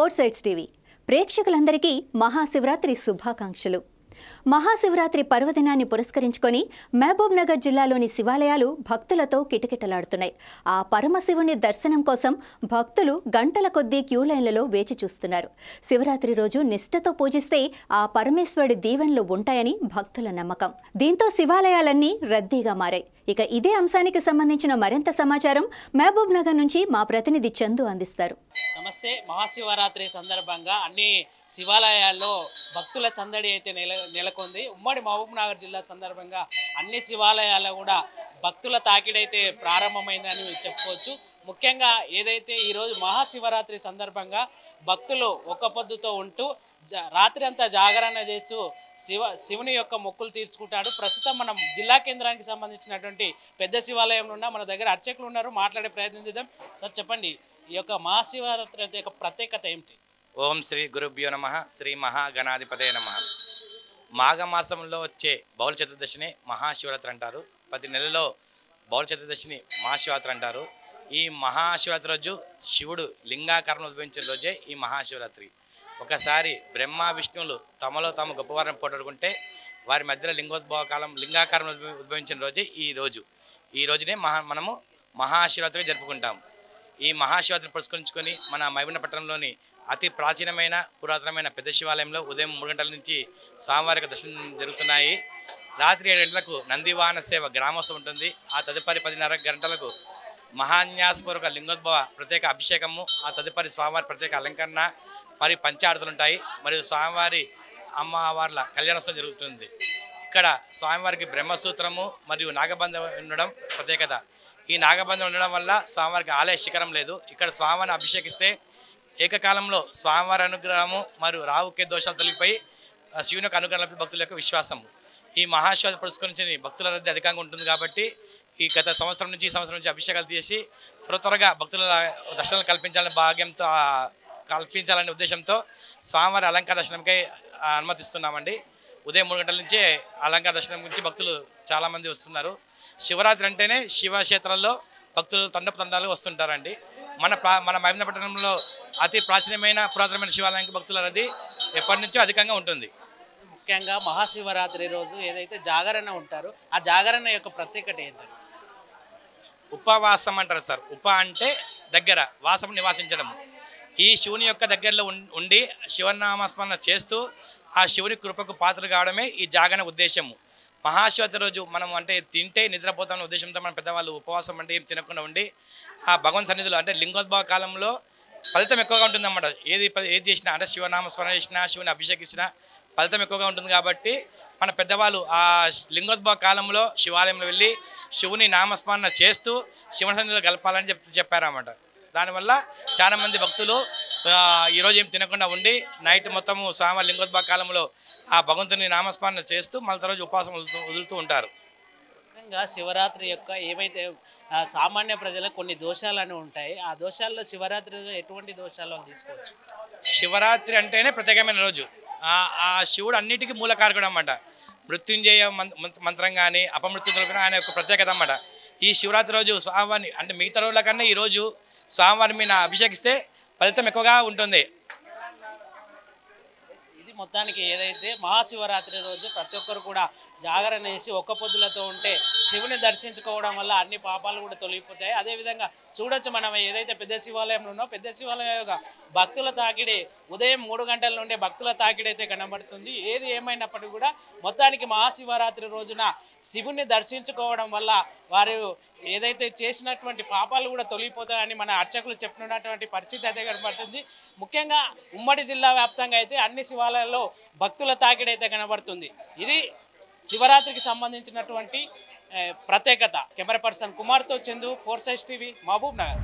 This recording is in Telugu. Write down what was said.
ఫోర్ సైడ్స్ టీవీ ప్రేక్షకులందరికీ మహాశివరాత్రి శుభాకాంక్షలు. మహాశివరాత్రి పర్వదినాన్ని పురస్కరించుకొని మహబూబ్ నగర్ జిల్లాలోని శివాలయాలు భక్తులతో కిటకిటలాడుతున్నాయి. ఆ పరమశివుని దర్శనం కోసం భక్తులు గంటల కొద్దీ క్యూ లైన్లలో వేచి చూస్తున్నారు. శివరాత్రి రోజు నిష్ఠతో పూజిస్తే ఆ పరమేశ్వరుడి దీవెనలు ఉంటాయని భక్తుల నమ్మకం. దీంతో శివాలయాలన్నీ రద్దీగా మారాయి. ఇక ఇదే అంశానికి సంబంధించిన మరింత సమాచారం మహబూబ్ నగర్ నుంచి మా ప్రతినిధి చందు అందిస్తారు. నమస్తే. మహాశివరాత్రి సందర్భంగా అన్ని శివాలయాల్లో భక్తుల సందడి అయితే నెలకొంది. ఉమ్మడి మహబూబ్ నగర్ జిల్లా సందర్భంగా అన్ని శివాలయాల్లో కూడా భక్తుల తాకిడైతే ప్రారంభమైందని చెప్పుకోవచ్చు. ముఖ్యంగా ఏదైతే ఈరోజు మహాశివరాత్రి సందర్భంగా భక్తులు ఒక్క పొద్దుతో ఉంటూ రాత్రి అంతా జాగరణ చేస్తూ శివుని యొక్క మొక్కులు తీర్చుకుంటాడు. ప్రస్తుతం మనం జిల్లా కేంద్రానికి సంబంధించినటువంటి పెద్ద శివాలయంలో ఉన్న మన దగ్గర అర్చకులు ఉన్నారు, మాట్లాడే ప్రయత్నం చేద్దాం. సార్ చెప్పండి, ఈ యొక్క మహాశివరాత్రి యొక్క ప్రత్యేకత ఏమిటి? ఓం శ్రీ గురుభ్యో నమః. శ్రీ మహాగణాధిపతే నమః. మాఘమాసంలో వచ్చే బౌల చతుర్దశిని మహాశివరాత్రి అంటారు. ప్రతి నెలలో బౌల చతుర్దశిని మహాశివరాత్రి అంటారు. ఈ మహాశివరాత్రి రోజు శివుడు లింగాకారంలో ఉద్భవించిన రోజే ఈ మహాశివరాత్రి. ఒకసారి బ్రహ్మ విష్ణువులు తమలో తాము గొప్పవారిని పోటాడుకుంటే వారి మధ్యలో లింగాకారంలో ఉద్భవించిన రోజే ఈ రోజునే మనము మహాశివరాత్రి జరుపుకుంటాం. ఈ మహాశివరాత్రిని పురస్కరించుకొని మన మహబూబ్ పట్టణంలోని అతి ప్రాచీనమైన పురాతనమైన పెద్ద శివాలయంలో ఉదయం 3 గంటల నుంచి స్వామివారికి దర్శనం జరుగుతున్నాయి. రాత్రి 7 గంటలకు నందివాహన సేవ గ్రామోత్సవం ఉంటుంది. ఆ తదుపరి 10:30 గంటలకు మహాన్యాసపూర్వక లింగోద్భవ ప్రత్యేక అభిషేకము, ఆ తదుపరి స్వామివారి ప్రత్యేక అలంకరణ మరియు పంచారతులు ఉంటాయి. మరియు స్వామివారి అమ్మవార్ల కళ్యాణోత్సవం జరుగుతుంది. ఇక్కడ స్వామివారికి బ్రహ్మసూత్రము మరియు నాగబంధం ఉండడం ప్రత్యేకత. ఈ నాగబంధం ఉండడం వల్ల స్వామివారికి ఆలయ శిఖరం లేదు. ఇక్కడ స్వామివారిని అభిషేకిస్తే ఏకకాలంలో స్వామివారి అనుగ్రహము మరియు రావుకే దోషాలు తొలగిపోయి శివుని యొక్క అనుగ్రహం భక్తుల యొక్క విశ్వాసము. ఈ మహాశివరాత్రి పురస్కరించి భక్తుల రద్దీ అధికంగా ఉంటుంది కాబట్టి ఈ గత సంవత్సరం నుంచి అభిషేకాలు చేసి త్వరగా భక్తుల దర్శనాలు కల్పించాలనే ఉద్దేశంతో స్వామివారి అలంకార దర్శనంకై అనుమతిస్తున్నామండి. ఉదయం 3 గంటల నుంచే అలంకార దర్శనం గురించి భక్తులు చాలామంది వస్తున్నారు. శివరాత్రి అంటేనే శివక్షేత్రాల్లో భక్తులు తండాలు వస్తుంటారండి. మన మహబూబ్ పట్టణంలో అతి ప్రాచీనమైన పురాతనమైన శివాలయానికి భక్తుల రద్దీ ఎప్పటి నుంచో అధికంగా ఉంటుంది. ముఖ్యంగా మహాశివరాత్రి రోజు ఏదైతే జాగరణ ఉంటారో ఆ జాగరణ యొక్క ప్రత్యేకత ఏంటంటే ఉపవాసం అంటారు సార్. ఉప అంటే దగ్గర, వాసం నివాసించడం. ఈ శివుని యొక్క దగ్గరలో ఉండి శివనామస్మరణ చేస్తూ ఆ శివుని కృపకు పాత్రలు కావడమే ఈ జాగరణ ఉద్దేశము. మహాశివరాత్రి రోజు మనం అంటే తింటే నిద్రపోతామన్న ఉద్దేశంతో మన పెద్దవాళ్ళు ఉపవాసం అంటే ఏం తినకుండా ఉండి ఆ భగవంతు సన్నిధిలో అంటే లింగోద్భవ కాలంలో ఫలితం ఎక్కువగా ఉంటుందన్నమాట. ఏది చేసినా అంటే శివనామస్మరణ చేసినా, శివుని అభిషేకించినా ఫలితం ఎక్కువగా ఉంటుంది. కాబట్టి మన పెద్దవాళ్ళు ఆ లింగోద్భవ కాలంలో శివాలయంలో వెళ్ళి శివుని నామస్మరణ చేస్తూ శివుని సన్నిధిలో గలపాలని చెప్పారన్నమాట. దానివల్ల చాలామంది భక్తులు ఈరోజు ఏం తినకుండా ఉండి నైట్ మొత్తము స్వామివారి లింగోద్భవ కాలంలో ఆ భగవంతుని నామస్మరణ చేస్తూ మళ్ళీ రోజు ఉపవాసం వదులుతూ ఉంటారు. ముఖ్యంగా శివరాత్రి యొక్క ఏవైతే సామాన్య ప్రజలకు కొన్ని దోషాలు ఉంటాయి, ఆ దోషాల్లో శివరాత్రి ఎటువంటి దోషాలు తీసుకోవచ్చు? శివరాత్రి అంటేనే ప్రత్యేకమైన రోజు. ఆ శివుడు అన్నిటికీ మూలకారకుడు అన్నమాట. మృత్యుంజయ మంత్రం కానీ అపమృత్యులు కానీ ఆయన యొక్క ప్రత్యేకత అన్నమాట. ఈ శివరాత్రి రోజు స్వామివారిని అంటే మిగతా రోజుల కన్నా ఈరోజు స్వామివారి మీద అభిషేకిస్తే ఫలితం ఎక్కువగా ఉంటుంది. ఇది మొత్తానికి ఏదైతే మహాశివరాత్రి రోజు ప్రతి ఒక్కరు కూడా జాగరణ చేసి ఒక్క పొద్దులతో ఉంటే శివుని దర్శించుకోవడం వల్ల అన్ని పాపాలు కూడా తొలగిపోతాయి. అదేవిధంగా చూడొచ్చు మనం ఏదైతే పెద్ద శివాలయంలో ఉన్నో పెద్ద శివాలయం యొక్క భక్తుల తాకిడి ఉదయం 3 గంటల నుండి భక్తుల తాకిడి అయితే కనబడుతుంది. ఏది ఏమైనప్పటికీ కూడా మొత్తానికి మహాశివరాత్రి రోజున శివుని దర్శించుకోవడం వల్ల వారు ఏదైతే చేసినటువంటి పాపాలు కూడా తొలగిపోతాయని మన అర్చకులు చెప్పినటువంటి పరిస్థితి అయితే కనబడుతుంది. ముఖ్యంగా ఉమ్మడి జిల్లా వ్యాప్తంగా అయితే అన్ని శివాలయాల్లో భక్తుల తాకిడి అయితే కనబడుతుంది. ఇది శివరాత్రికి సంబంధించినటువంటి ప్రత్యేకత. కెమెరా పర్సన్ కుమార్తో Chandu, four sides TV, Mahabub Nagar.